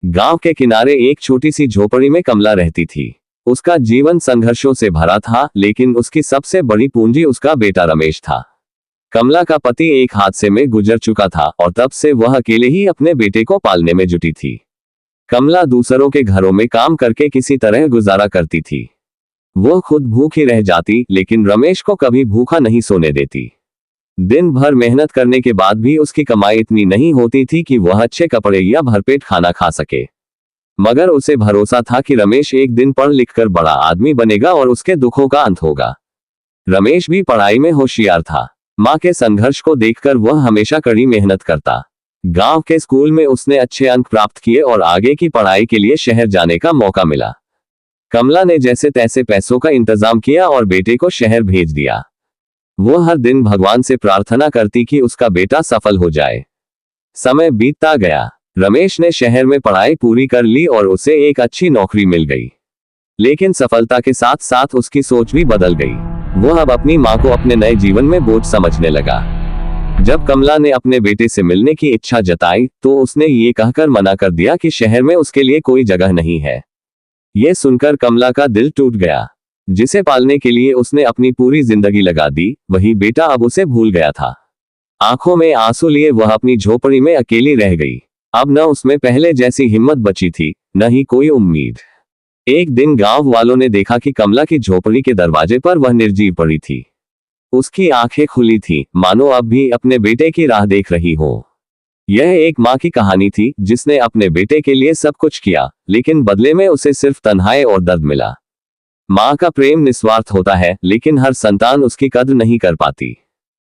गांव के किनारे एक छोटी सी झोपड़ी में कमला रहती थी। उसका जीवन संघर्षों से भरा था, लेकिन उसकी सबसे बड़ी पूंजी उसका बेटा रमेश था। कमला का पति एक हादसे में गुजर चुका था और तब से वह अकेले ही अपने बेटे को पालने में जुटी थी। कमला दूसरों के घरों में काम करके किसी तरह गुजारा करती थी। वह खुद भूखी रह जाती, लेकिन रमेश को कभी भूखा नहीं सोने देती। दिन भर मेहनत करने के बाद भी उसकी कमाई इतनी नहीं होती थी कि वह अच्छे कपड़े या भरपेट खाना खा सके, मगर उसे भरोसा था कि रमेश एक दिन पढ़ लिखकर बड़ा आदमी बनेगा और उसके दुखों का अंत होगा। रमेश भी पढ़ाई में होशियार था। मां के संघर्ष को देखकर वह हमेशा कड़ी मेहनत करता। गांव के स्कूल में उसने अच्छे अंक प्राप्त किए और आगे की पढ़ाई के लिए शहर जाने का मौका मिला। कमला ने जैसे तैसे पैसों का इंतजाम किया और बेटे को शहर भेज दिया। वह हर दिन भगवान से प्रार्थना करती कि उसका बेटा सफल हो जाए। समय बीतता गया। रमेश ने शहर में पढ़ाई पूरी कर ली और उसे एक अच्छी नौकरी मिल गई। लेकिन सफलता के साथ साथ उसकी सोच भी बदल गई। वह अब अपनी मां को अपने नए जीवन में बोझ समझने लगा। जब कमला ने अपने बेटे से मिलने की इच्छा जताई तो उसने ये कहकर मना कर दिया कि शहर में उसके लिए कोई जगह नहीं है। यह सुनकर कमला का दिल टूट गया। जिसे पालने के लिए उसने अपनी पूरी जिंदगी लगा दी, वही बेटा अब उसे भूल गया था। आंखों में आंसू लिए वह अपनी झोपड़ी में अकेली रह गई। अब न उसमें पहले जैसी हिम्मत बची थी, न ही कोई उम्मीद। एक दिन गांव वालों ने देखा कि कमला की झोपड़ी के दरवाजे पर वह निर्जीव पड़ी थी। उसकी आंखें खुली थी, मानो अब भी अपने बेटे की राह देख रही हो। यह एक मां की कहानी थी जिसने अपने बेटे के लिए सब कुछ किया, लेकिन बदले में उसे सिर्फ तन्हाई और दर्द मिला। मां का प्रेम निस्वार्थ होता है, लेकिन हर संतान उसकी कद्र नहीं कर पाती।